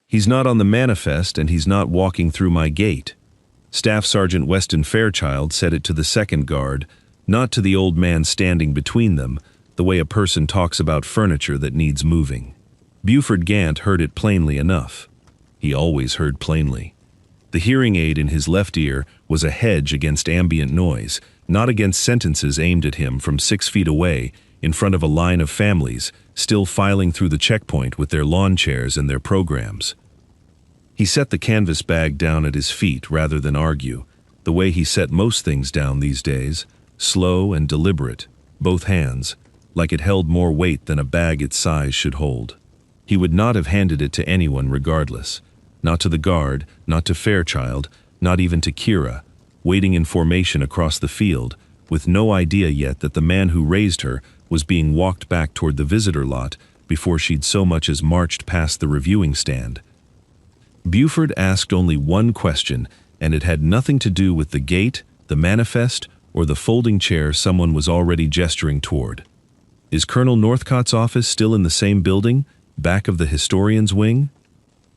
He's not on the manifest and he's not walking through my gate. Staff Sergeant Weston Fairchild said it to the second guard, not to the old man standing between them, the way a person talks about furniture that needs moving. Buford Gant heard it plainly enough. He always heard plainly. The hearing aid in his left ear was a hedge against ambient noise, not against sentences aimed at him from 6 feet away, in front of a line of families, still filing through the checkpoint with their lawn chairs and their programs. He set the canvas bag down at his feet rather than argue, the way he set most things down these days, slow and deliberate, both hands, like it held more weight than a bag its size should hold. He would not have handed it to anyone regardless, not to the guard, not to Fairchild, not even to Kira, waiting in formation across the field, with no idea yet that the man who raised her was being walked back toward the visitor lot before she'd so much as marched past the reviewing stand. Buford asked only one question, and it had nothing to do with the gate, the manifest, or the folding chair someone was already gesturing toward. Is Colonel Northcott's office still in the same building, back of the historian's wing?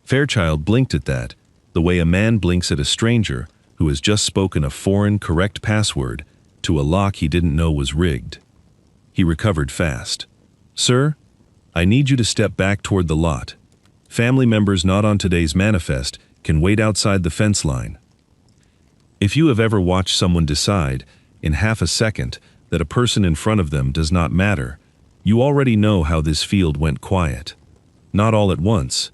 Fairchild blinked at that, the way a man blinks at a stranger who has just spoken a foreign correct password to a lock he didn't know was rigged. He recovered fast. "Sir, I need you to step back toward the lot. Family members not on today's manifest can wait outside the fence line." If you have ever watched someone decide, in half a second, that a person in front of them does not matter, you already know how this field went quiet. Not all at once,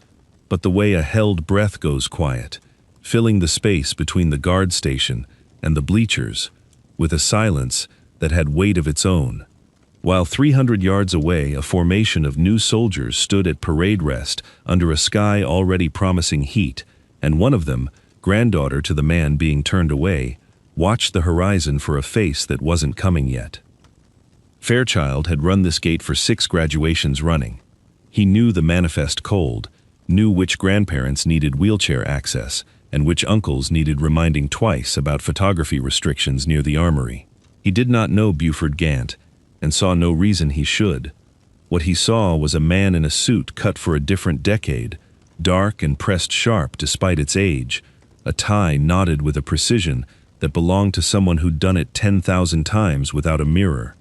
but the way a held breath goes quiet, filling the space between the guard station and the bleachers, with a silence that had weight of its own. While 300 yards away, a formation of new soldiers stood at parade rest under a sky already promising heat, and one of them, granddaughter to the man being turned away, watched the horizon for a face that wasn't coming yet. Fairchild had run this gate for 6 graduations running. He knew the manifest cold, knew which grandparents needed wheelchair access, and which uncles needed reminding twice about photography restrictions near the armory. He did not know Buford Gant, and saw no reason he should. What he saw was a man in a suit cut for a different decade, dark and pressed sharp despite its age, a tie knotted with a precision that belonged to someone who'd done it 10,000 times without a mirror.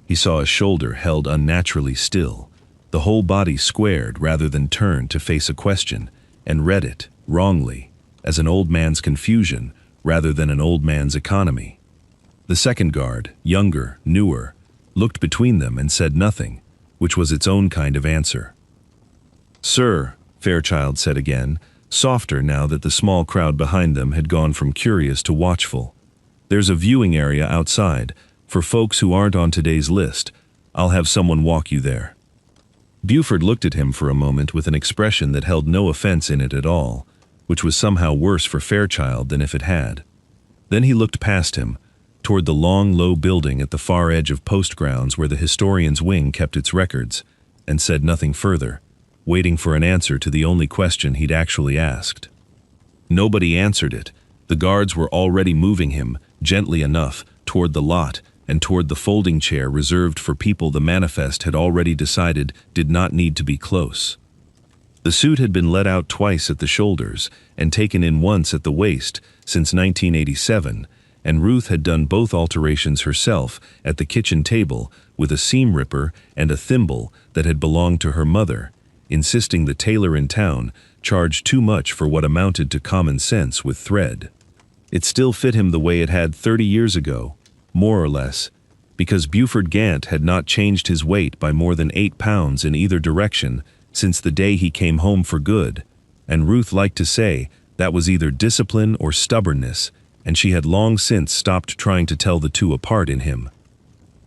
He saw a shoulder held unnaturally still, the whole body squared rather than turned to face a question, and read it, wrongly, as an old man's confusion rather than an old man's economy. The second guard, younger, newer, looked between them and said nothing, which was its own kind of answer. "Sir," Fairchild said again, softer now that the small crowd behind them had gone from curious to watchful. "There's a viewing area outside, for folks who aren't on today's list. I'll have someone walk you there." Buford looked at him for a moment with an expression that held no offense in it at all, which was somehow worse for Fairchild than if it had. Then he looked past him, toward the long, low building at the far edge of post grounds where the historian's wing kept its records, and said nothing further, waiting for an answer to the only question he'd actually asked. Nobody answered it. The guards were already moving him, gently enough, toward the lot and toward the folding chair reserved for people the manifest had already decided did not need to be close. The suit had been let out twice at the shoulders and taken in once at the waist since 1987, and Ruth had done both alterations herself at the kitchen table with a seam ripper and a thimble that had belonged to her mother, insisting the tailor in town charged too much for what amounted to common sense with thread. It still fit him the way it had 30 years ago, more or less, because Buford Gant had not changed his weight by more than 8 pounds in either direction since the day he came home for good, and Ruth liked to say that was either discipline or stubbornness, and she had long since stopped trying to tell the two apart in him.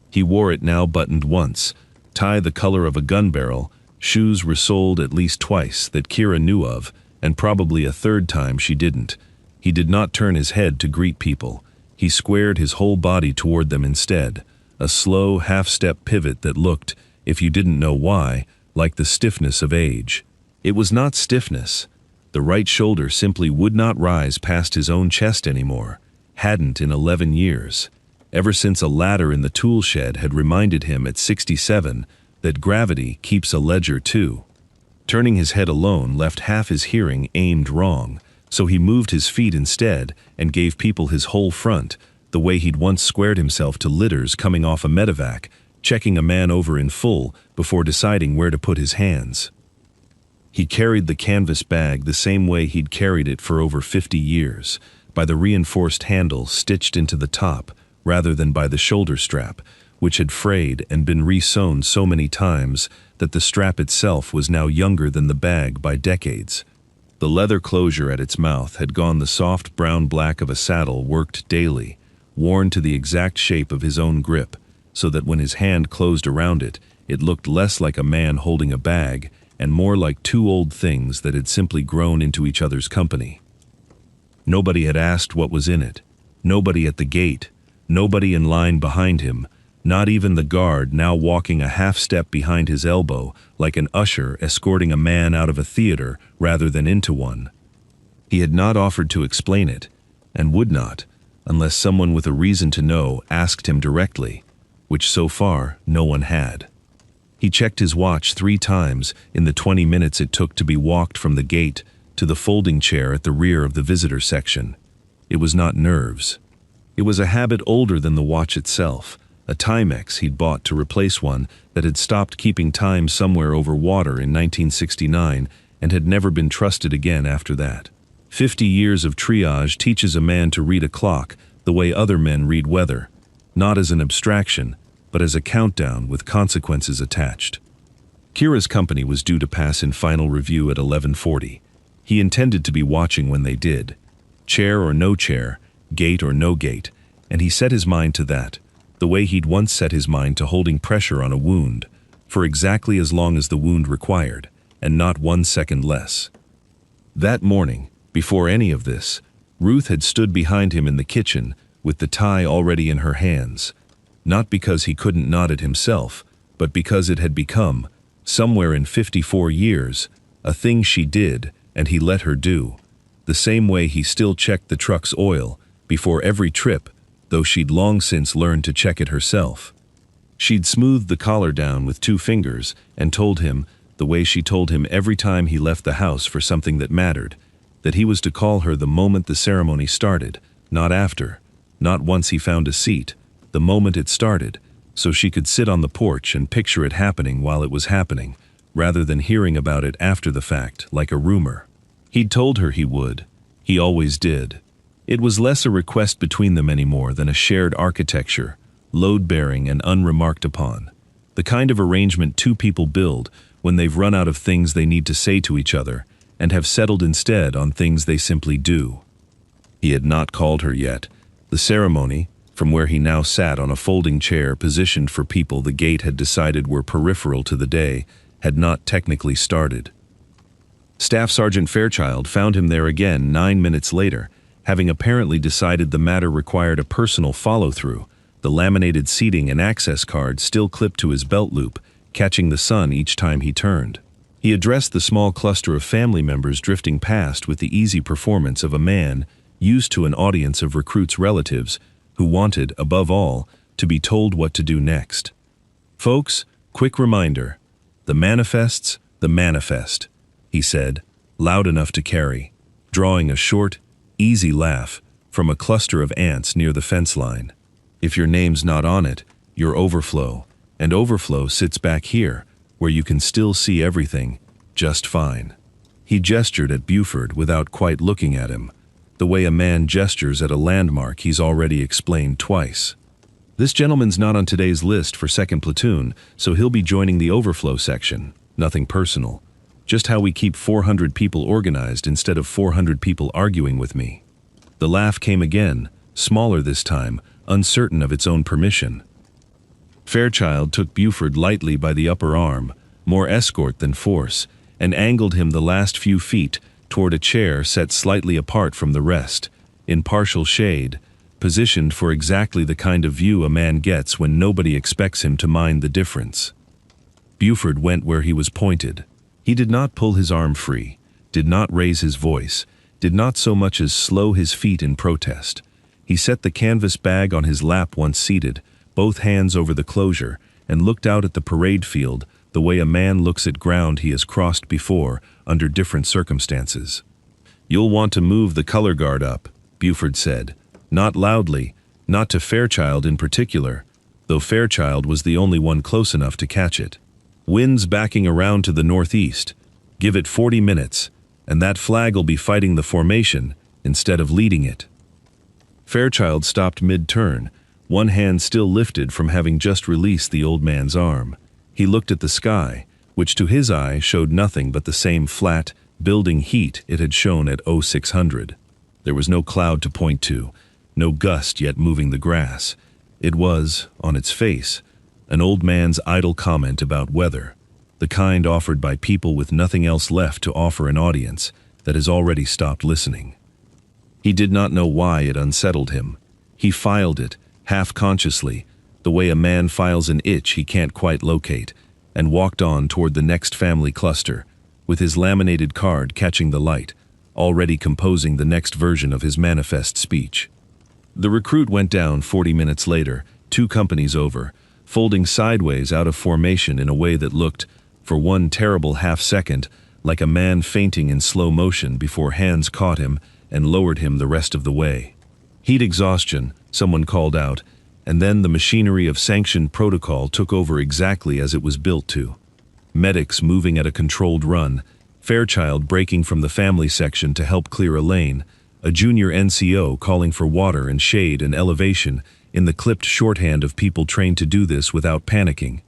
He wore it now buttoned once, tie the color of a gun barrel, shoes resoled at least twice that Kira knew of, and probably a third time she didn't. He did not turn his head to greet people. He squared his whole body toward them instead, a slow half-step pivot that looked, if you didn't know why, like the stiffness of age. It was not stiffness. The right shoulder simply would not rise past his own chest anymore, hadn't in 11 years, ever since a ladder in the tool shed had reminded him at 67 that gravity keeps a ledger too. Turning his head alone left half his hearing aimed wrong, so he moved his feet instead and gave people his whole front, the way he'd once squared himself to litters coming off a medevac, checking a man over in full before deciding where to put his hands. He carried the canvas bag the same way he'd carried it for over 50 years, by the reinforced handle stitched into the top rather than by the shoulder strap, which had frayed and been re-sewn so many times that the strap itself was now younger than the bag by decades. The leather closure at its mouth had gone the soft brown black of a saddle worked daily, worn to the exact shape of his own grip, so that when his hand closed around it, it looked less like a man holding a bag and more like two old things that had simply grown into each other's company. Nobody had asked what was in it. Nobody at the gate. Nobody in line behind him. Not even the guard now walking a half step behind his elbow like an usher escorting a man out of a theater rather than into one. He had not offered to explain it, and would not, unless someone with a reason to know asked him directly, which so far no one had. He checked his watch 3 times in the 20 minutes it took to be walked from the gate to the folding chair at the rear of the visitor section. It was not nerves. It was a habit older than the watch itself, a Timex he'd bought to replace one that had stopped keeping time somewhere over water in 1969 and had never been trusted again after that. 50 years of triage teaches a man to read a clock the way other men read weather, not as an abstraction, but as a countdown with consequences attached. Kira's company was due to pass in final review at 11:40. He intended to be watching when they did. Chair or no chair, gate or no gate, and he set his mind to that, the way he'd once set his mind to holding pressure on a wound, for exactly as long as the wound required, and not 1 second less. That morning, before any of this, Ruth had stood behind him in the kitchen with the tie already in her hands, not because he couldn't knot it himself, but because it had become, somewhere in 54 years, a thing she did and he let her do, the same way he still checked the truck's oil before every trip, though she'd long since learned to check it herself. She'd smoothed the collar down with 2 fingers and told him, the way she told him every time he left the house for something that mattered, that he was to call her the moment the ceremony started, not after, not once he found a seat, the moment it started, so she could sit on the porch and picture it happening while it was happening, rather than hearing about it after the fact, like a rumor. He'd told her he would. He always did. It was less a request between them anymore than a shared architecture, load-bearing and unremarked upon. The kind of arrangement 2 people build when they've run out of things they need to say to each other and have settled instead on things they simply do. He had not called her yet. The ceremony, from where he now sat on a folding chair positioned for people the gate had decided were peripheral to the day, had not technically started. Staff Sergeant Fairchild found him there again 9 minutes later, having apparently decided the matter required a personal follow-through, the laminated seating and access card still clipped to his belt loop, catching the sun each time he turned. He addressed the small cluster of family members drifting past with the easy performance of a man used to an audience of recruits' relatives who wanted, above all, to be told what to do next. Folks, quick reminder, the manifest's the manifest, he said, loud enough to carry, drawing a short, easy laugh from a cluster of ants near the fence line. If your name's not on it, you're overflow, and overflow sits back here, where you can still see everything, just fine. He gestured at Buford without quite looking at him, the way a man gestures at a landmark he's already explained twice. This gentleman's not on today's list for 2nd Platoon, so he'll be joining the overflow section. Nothing personal. Just how we keep 400 people organized instead of 400 people arguing with me. The laugh came again, smaller this time, uncertain of its own permission. Fairchild took Buford lightly by the upper arm, more escort than force, and angled him the last few feet toward a chair set slightly apart from the rest, in partial shade, positioned for exactly the kind of view a man gets when nobody expects him to mind the difference. Buford went where he was pointed. He did not pull his arm free, did not raise his voice, did not so much as slow his feet in protest. He set the canvas bag on his lap once seated, both hands over the closure, and looked out at the parade field, the way a man looks at ground he has crossed before under different circumstances. "You'll want to move the color guard up," Buford said. Not loudly, not to Fairchild in particular, though Fairchild was the only one close enough to catch it. "Wind's backing around to the northeast. Give it 40 minutes, and that flag'll be fighting the formation instead of leading it." Fairchild stopped mid-turn, one hand still lifted from having just released the old man's arm. He looked at the sky, which to his eye showed nothing but the same flat, building heat it had shown at 0600. There was no cloud to point to, no gust yet moving the grass. It was, on its face, an old man's idle comment about weather, the kind offered by people with nothing else left to offer an audience that has already stopped listening. He did not know why it unsettled him. He filed it, half-consciously, the way a man files an itch he can't quite locate, and walked on toward the next family cluster, with his laminated card catching the light, already composing the next version of his manifest speech. The recruit went down 40 minutes later, 2 companies over, folding sideways out of formation in a way that looked, for one terrible half-second, like a man fainting in slow motion before hands caught him and lowered him the rest of the way. "Heat exhaustion," someone called out, and then the machinery of sanctioned protocol took over exactly as it was built to. Medics moving at a controlled run, Fairchild breaking from the family section to help clear a lane, a junior NCO calling for water and shade and elevation in the clipped shorthand of people trained to do this without panicking.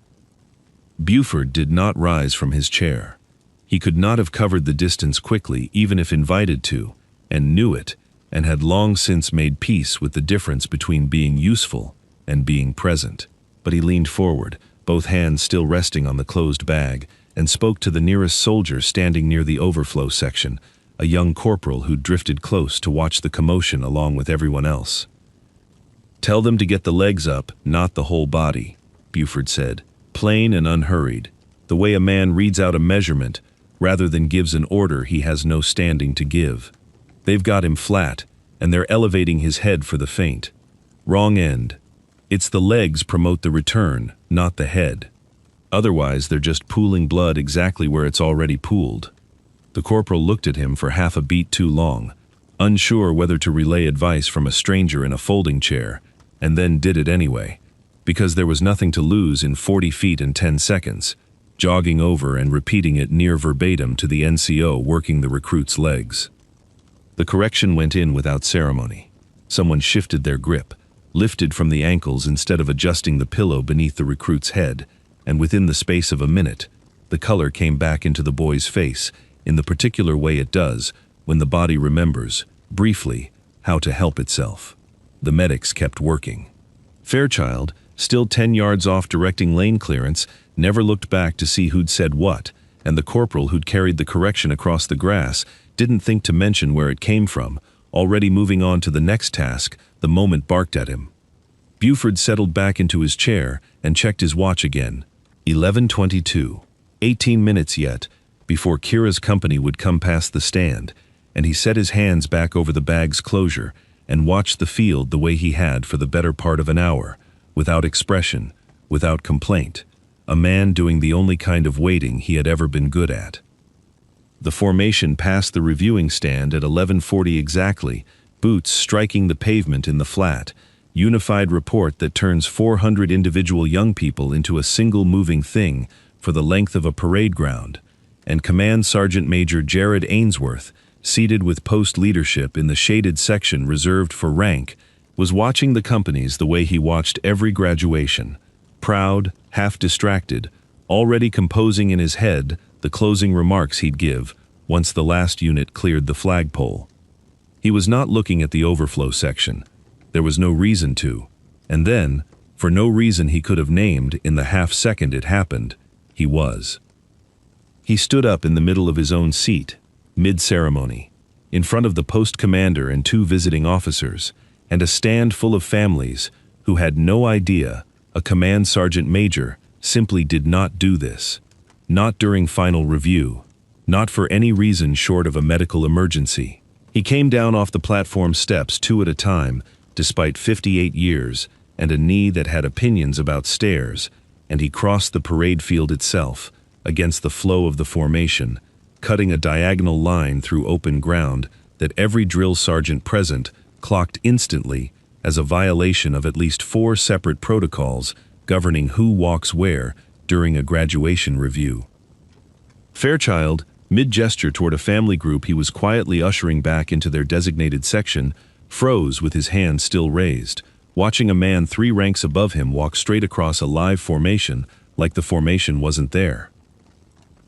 Buford did not rise from his chair. He could not have covered the distance quickly even if invited to, and knew it, and had long since made peace with the difference between being useful and being present. But he leaned forward, both hands still resting on the closed bag, and spoke to the nearest soldier standing near the overflow section, a young corporal who drifted close to watch the commotion along with everyone else. "Tell them to get the legs up, not the whole body," Buford said, plain and unhurried, the way a man reads out a measurement rather than gives an order he has no standing to give. "They've got him flat, and they're elevating his head for the feint. Wrong end. It's the legs promote the return, not the head. Otherwise, they're just pooling blood exactly where it's already pooled." The corporal looked at him for half a beat too long, unsure whether to relay advice from a stranger in a folding chair, and then did it anyway, because there was nothing to lose in 40 feet and 10 seconds, jogging over and repeating it near verbatim to the NCO working the recruit's legs. The correction went in without ceremony. Someone shifted their grip, lifted from the ankles instead of adjusting the pillow beneath the recruit's head, and within the space of a minute, the color came back into the boy's face in the particular way it does when the body remembers, briefly, how to help itself. The medics kept working. Fairchild, still 10 yards off directing lane clearance, never looked back to see who'd said what, and the corporal who'd carried the correction across the grass didn't think to mention where it came from, already moving on to the next task the moment barked at him. Buford settled back into his chair and checked his watch again. 11:22. 18 minutes yet, before Kira's company would come past the stand, and he set his hands back over the bag's closure and watched the field the way he had for the better part of an hour, without expression, without complaint, a man doing the only kind of waiting he had ever been good at. The formation passed the reviewing stand at 11:40 exactly, boots striking the pavement in the flat, unified report that turns 400 individual young people into a single moving thing for the length of a parade ground, and Command Sergeant Major Jared Ainsworth, seated with post leadership in the shaded section reserved for rank, was watching the companies the way he watched every graduation, proud, half distracted, already composing in his head the closing remarks he'd give once the last unit cleared the flagpole. He was not looking at the overflow section. There was no reason to. And then, for no reason he could have named in the half-second it happened, he was. He stood up in the middle of his own seat, mid-ceremony, in front of the post commander and 2 visiting officers, and a stand full of families who had no idea a command sergeant major simply did not do this. Not during final review, not for any reason short of a medical emergency. He came down off the platform steps 2 at a time, despite 58 years and a knee that had opinions about stairs, and he crossed the parade field itself, against the flow of the formation, cutting a diagonal line through open ground that every drill sergeant present clocked instantly as a violation of at least 4 separate protocols governing who walks where during a graduation review. Fairchild, mid-gesture toward a family group he was quietly ushering back into their designated section, froze with his hand still raised, watching a man 3 ranks above him walk straight across a live formation like the formation wasn't there.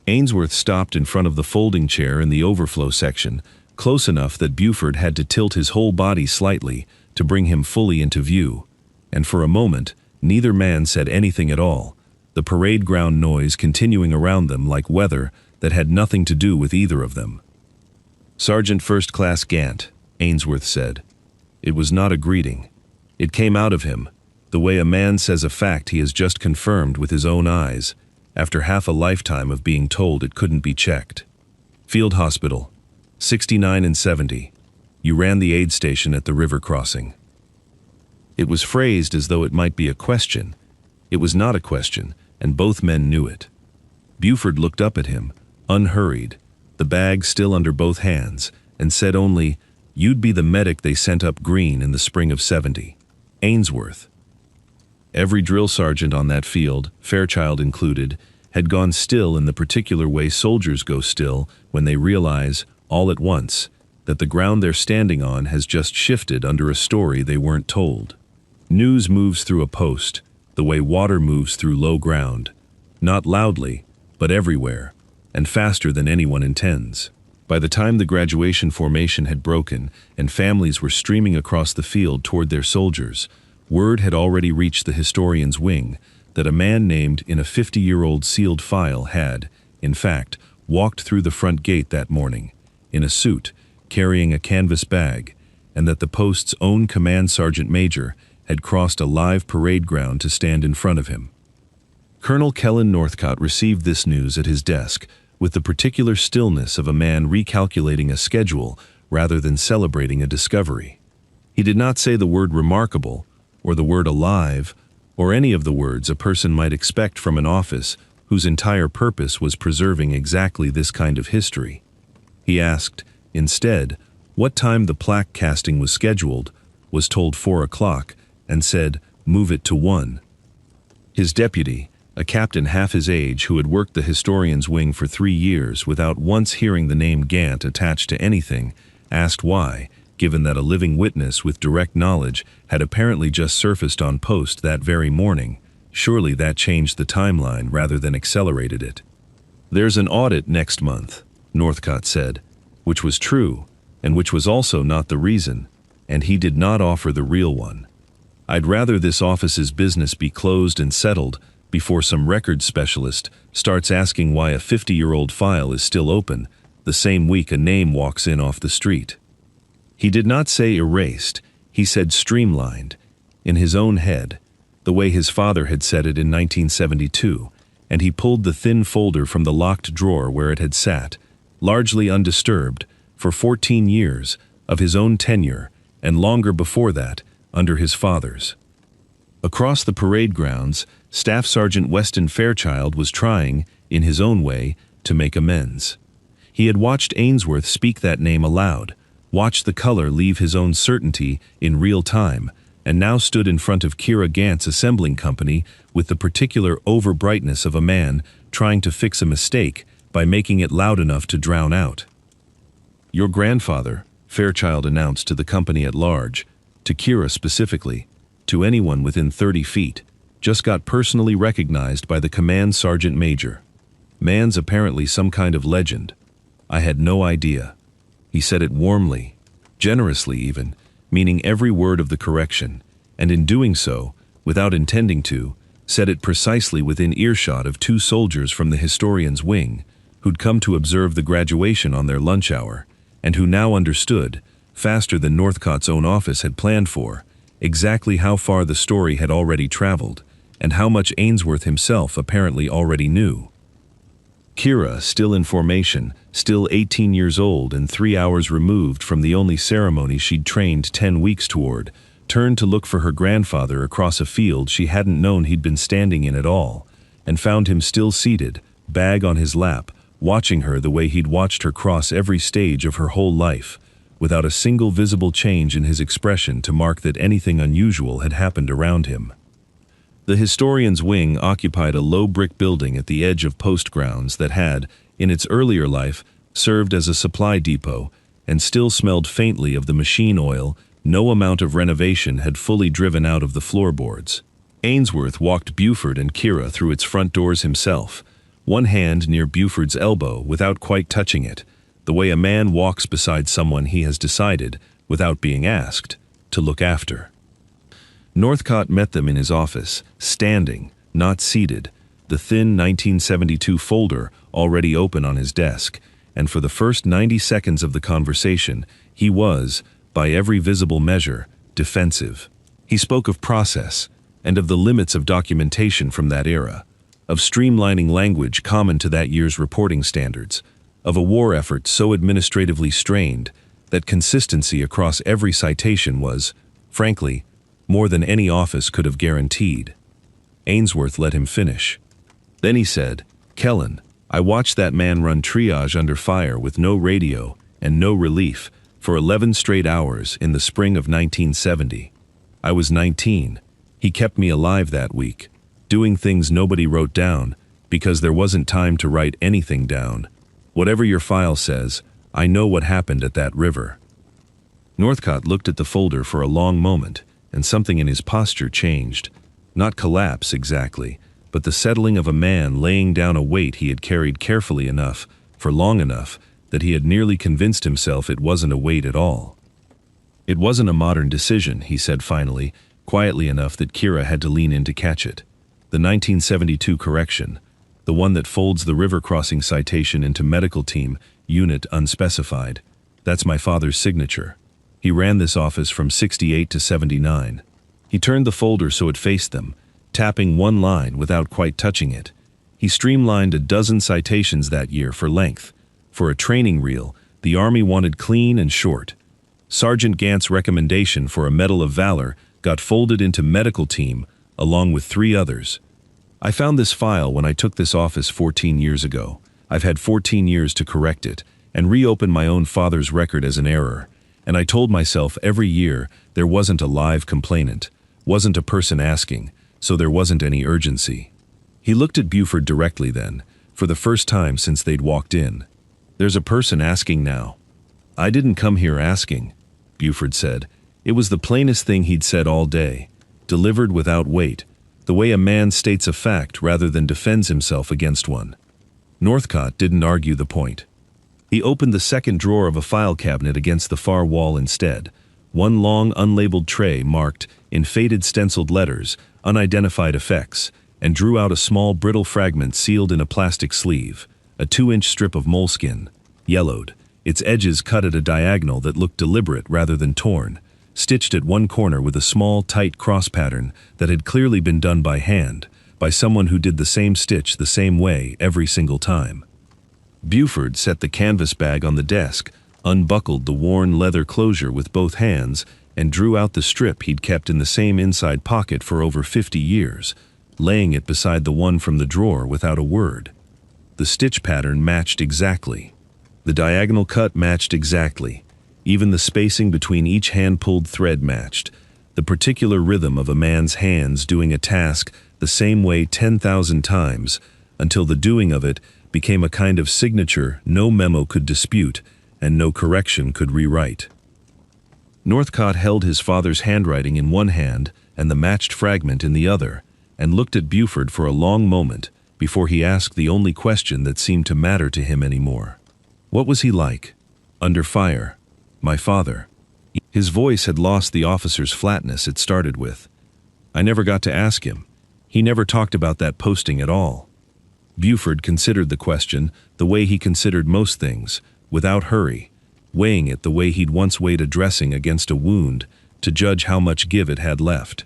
Ainsworth stopped in front of the folding chair in the overflow section, close enough that Buford had to tilt his whole body slightly to bring him fully into view, and for a moment, neither man said anything at all, the parade ground noise continuing around them like weather that had nothing to do with either of them. "Sergeant First Class Gant," Ainsworth said. It was not a greeting. It came out of him, the way a man says a fact he has just confirmed with his own eyes, after half a lifetime of being told it couldn't be checked. "Field Hospital, 69 and 70. You ran the aid station at the river crossing." It was phrased as though it might be a question. It was not a question, and both men knew it. Buford looked up at him, unhurried, the bag still under both hands, and said only, "You'd be the medic they sent up green in the spring of 70. Ainsworth." Every drill sergeant on that field, Fairchild included, had gone still in the particular way soldiers go still when they realize, all at once, that the ground they're standing on has just shifted under a story they weren't told. News moves through a post, the way water moves through low ground, not loudly, but everywhere, and faster than anyone intends. By the time the graduation formation had broken and families were streaming across the field toward their soldiers, word had already reached the historian's wing that a man named in a 50-year-old sealed file had, in fact, walked through the front gate that morning, in a suit, carrying a canvas bag, and that the post's own command sergeant major had crossed a live parade ground to stand in front of him. Colonel Kellen Northcott received this news at his desk with the particular stillness of a man recalculating a schedule rather than celebrating a discovery. He did not say the word remarkable, or the word alive, or any of the words a person might expect from an office whose entire purpose was preserving exactly this kind of history. He asked, instead, what time the plaque casting was scheduled, was told 4 o'clock, and said, "Move it to 1. His deputy, a captain half his age who had worked the historian's wing for 3 years without once hearing the name Gant attached to anything, asked why, given that a living witness with direct knowledge had apparently just surfaced on post that very morning. Surely that changed the timeline rather than accelerated it. "There's an audit next month," Northcott said, which was true, and which was also not the reason, and he did not offer the real one. "I'd rather this office's business be closed and settled before some record specialist starts asking why a 50-year-old file is still open the same week a name walks in off the street." He did not say erased, he said streamlined, in his own head, the way his father had said it in 1972, and he pulled the thin folder from the locked drawer where it had sat, largely undisturbed, for 14 years of his own tenure, and longer before that, under his father's. Across the parade grounds, Staff Sergeant Weston Fairchild was trying, in his own way, to make amends. He had watched Ainsworth speak that name aloud, watched the color leave his own certainty in real time, and now stood in front of Kira Gant's assembling company with the particular overbrightness of a man trying to fix a mistake by making it loud enough to drown out. "Your grandfather," Fairchild announced to the company at large, to Kira specifically, to anyone within 30 feet, just got personally recognized by the command sergeant major. Man's apparently some kind of legend. I had no idea. He said it warmly, generously even, meaning every word of the correction, and in doing so, without intending to, said it precisely within earshot of 2 soldiers from the historian's wing, who'd come to observe the graduation on their lunch hour, and who now understood, faster than Northcott's own office had planned for, exactly how far the story had already traveled, and how much Ainsworth himself apparently already knew. Kira, still in formation, still 18 years old and 3 hours removed from the only ceremony she'd trained 10 weeks toward, turned to look for her grandfather across a field she hadn't known he'd been standing in at all, and found him still seated, bag on his lap, watching her the way he'd watched her cross every stage of her whole life, without a single visible change in his expression to mark that anything unusual had happened around him. The historian's wing occupied a low brick building at the edge of post grounds that had, in its earlier life, served as a supply depot and still smelled faintly of the machine oil no amount of renovation had fully driven out of the floorboards. Ainsworth walked Buford and Kira through its front doors himself, one hand near Buford's elbow without quite touching it, the way a man walks beside someone he has decided, without being asked, to look after. Northcott met them in his office, standing, not seated, the thin 1972 folder already open on his desk, and for the first 90 seconds of the conversation, he was, by every visible measure, defensive. He spoke of process, and of the limits of documentation from that era, of streamlining language common to that year's reporting standards, of a war effort so administratively strained that consistency across every citation was, frankly, more than any office could have guaranteed. Ainsworth let him finish. Then he said, "Kellen, I watched that man run triage under fire with no radio and no relief for 11 straight hours in the spring of 1970. I was 19. He kept me alive that week, doing things nobody wrote down because there wasn't time to write anything down. Whatever your file says, I know what happened at that river." Northcott looked at the folder for a long moment, and something in his posture changed. Not collapse exactly, but the settling of a man laying down a weight he had carried carefully enough, for long enough, that he had nearly convinced himself it wasn't a weight at all. "It wasn't a modern decision," he said finally, quietly enough that Kira had to lean in to catch it. "The 1972 correction, the one that folds the river crossing citation into medical team, unit unspecified. That's my father's signature. He ran this office from 68 to 79. He turned the folder so it faced them, tapping one line without quite touching it. He streamlined a dozen citations that year for length. For a training reel, the Army wanted clean and short. Sergeant Gant's recommendation for a Medal of Valor got folded into medical team along with 3 others. I found this file when I took this office 14 years ago. I've had 14 years to correct it and reopen my own father's record as an error. And I told myself every year there wasn't a live complainant, wasn't a person asking, so there wasn't any urgency." He looked at Buford directly then, for the first time since they'd walked in. "There's a person asking now." "I didn't come here asking," Buford said. It was the plainest thing he'd said all day, delivered without weight, the way a man states a fact rather than defends himself against one. Northcott didn't argue the point. He opened the second drawer of a file cabinet against the far wall instead, one long unlabeled tray marked, in faded stenciled letters, unidentified effects, and drew out a small brittle fragment sealed in a plastic sleeve, a 2-inch strip of moleskin, yellowed, its edges cut at a diagonal that looked deliberate rather than torn, stitched at one corner with a small, tight cross pattern that had clearly been done by hand, by someone who did the same stitch the same way every single time. Buford set the canvas bag on the desk, unbuckled the worn leather closure with both hands, and drew out the strip he'd kept in the same inside pocket for over 50 years, laying it beside the one from the drawer without a word. The stitch pattern matched exactly. The diagonal cut matched exactly. Even the spacing between each hand-pulled thread matched. The particular rhythm of a man's hands doing a task the same way 10,000 times, until the doing of it became a kind of signature no memo could dispute and no correction could rewrite. Northcott held his father's handwriting in one hand and the matched fragment in the other, and looked at Buford for a long moment before he asked the only question that seemed to matter to him anymore. "What was he like? Under fire? My father?" His voice had lost the officer's flatness it started with. "I never got to ask him. He never talked about that posting at all." Buford considered the question the way he considered most things, without hurry, weighing it the way he'd once weighed a dressing against a wound to judge how much give it had left.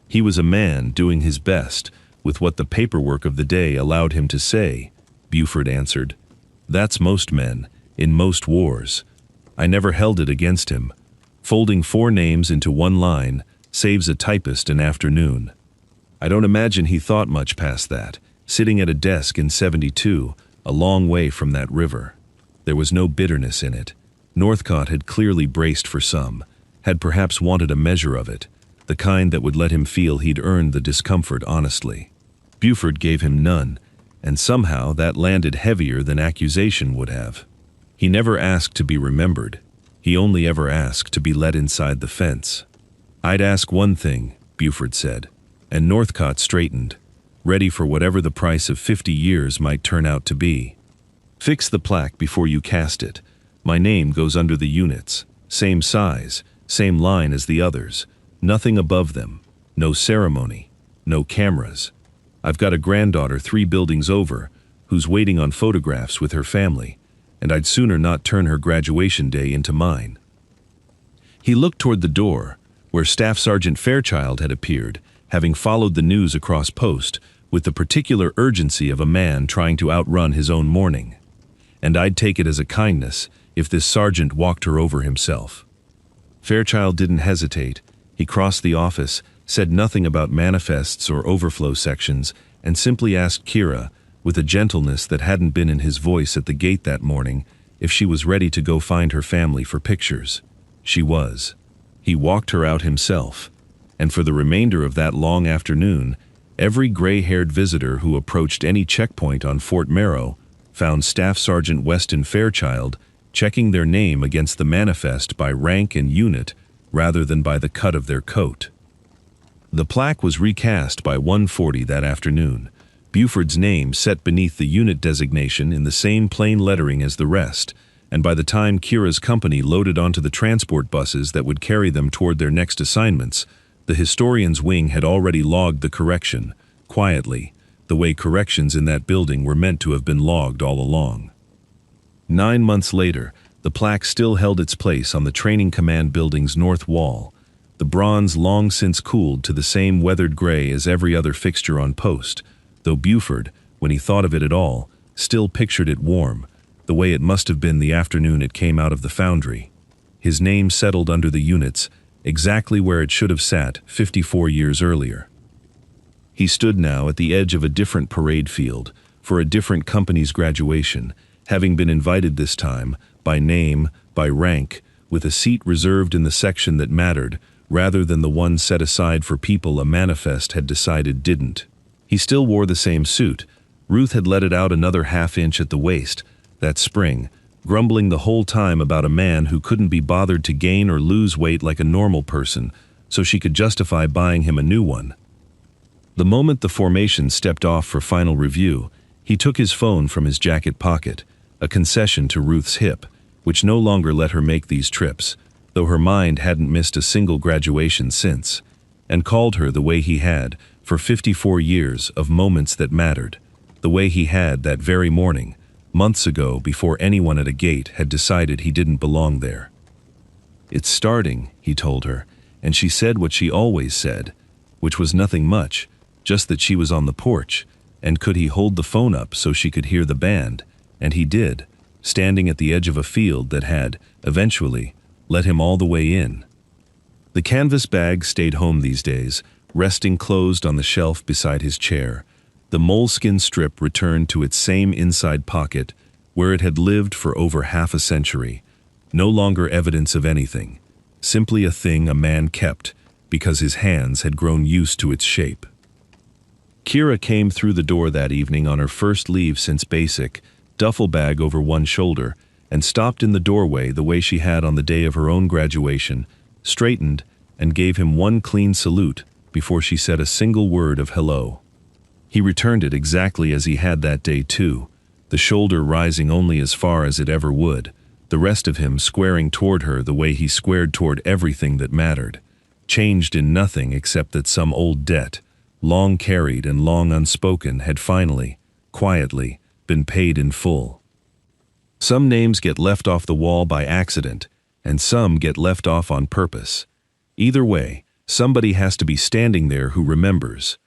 He was a man doing his best with what the paperwork of the day allowed him to say, Buford answered. "That's most men, in most wars. I never held it against him. Folding 4 names into one line saves a typist an afternoon. I don't imagine he thought much past that, sitting at a desk in 72, a long way from that river. There was no bitterness in it. Northcott had clearly braced for some, had perhaps wanted a measure of it, the kind that would let him feel he'd earned the discomfort honestly. Buford gave him none, and somehow that landed heavier than accusation would have. He never asked to be remembered. He only ever asked to be let inside the fence. "I'd ask one thing," Buford said, and Northcott straightened, ready for whatever the price of 50 years might turn out to be. "Fix the plaque before you cast it. My name goes under the units, same size, same line as the others, nothing above them, no ceremony, no cameras. I've got a granddaughter 3 buildings over, who's waiting on photographs with her family, and I'd sooner not turn her graduation day into mine." He looked toward the door, where Staff Sergeant Fairchild had appeared, having followed the news across post, with the particular urgency of a man trying to outrun his own morning. "And I'd take it as a kindness if this sergeant walked her over himself." Fairchild didn't hesitate. He crossed the office, said nothing about manifests or overflow sections, and simply asked Kira, with a gentleness that hadn't been in his voice at the gate that morning, if she was ready to go find her family for pictures. She was. He walked her out himself, and for the remainder of that long afternoon, every gray-haired visitor who approached any checkpoint on Fort Merrow found Staff Sergeant Weston Fairchild checking their name against the manifest by rank and unit rather than by the cut of their coat. The plaque was recast by 1:40 that afternoon, Buford's name set beneath the unit designation in the same plain lettering as the rest, and by the time Kira's company loaded onto the transport buses that would carry them toward their next assignments, the historian's wing had already logged the correction, quietly, the way corrections in that building were meant to have been logged all along. 9 months later, the plaque still held its place on the Training Command building's north wall, the bronze long since cooled to the same weathered gray as every other fixture on post, though Buford, when he thought of it at all, still pictured it warm, the way it must have been the afternoon it came out of the foundry. His name settled under the units, exactly where it should have sat 54 years earlier. He stood now at the edge of a different parade field, for a different company's graduation, having been invited this time, by name, by rank, with a seat reserved in the section that mattered, rather than the one set aside for people a manifest had decided didn't. He still wore the same suit. Ruth had let it out another half-inch at the waist, that spring, grumbling the whole time about a man who couldn't be bothered to gain or lose weight like a normal person, so she could justify buying him a new one. The moment the formation stepped off for final review, he took his phone from his jacket pocket, a concession to Ruth's hip, which no longer let her make these trips, though her mind hadn't missed a single graduation since, and called her the way he had, for 54 years of moments that mattered, the way he had that very morning, months ago before anyone at a gate had decided he didn't belong there. "It's starting," he told her, and she said what she always said, which was nothing much, just that she was on the porch, and could he hold the phone up so she could hear the band, and he did, standing at the edge of a field that had, eventually, let him all the way in. The canvas bag stayed home these days, resting closed on the shelf beside his chair. The moleskin strip returned to its same inside pocket, where it had lived for over half a century. No longer evidence of anything, simply a thing a man kept, because his hands had grown used to its shape. Kira came through the door that evening on her first leave since basic, duffel bag over one shoulder, and stopped in the doorway the way she had on the day of her own graduation, straightened, and gave him one clean salute before she said a single word of hello. He returned it exactly as he had that day too, the shoulder rising only as far as it ever would, the rest of him squaring toward her the way he squared toward everything that mattered, changed in nothing except that some old debt, long carried and long unspoken, had finally, quietly, been paid in full. Some names get left off the wall by accident, and some get left off on purpose. Either way, somebody has to be standing there who remembers,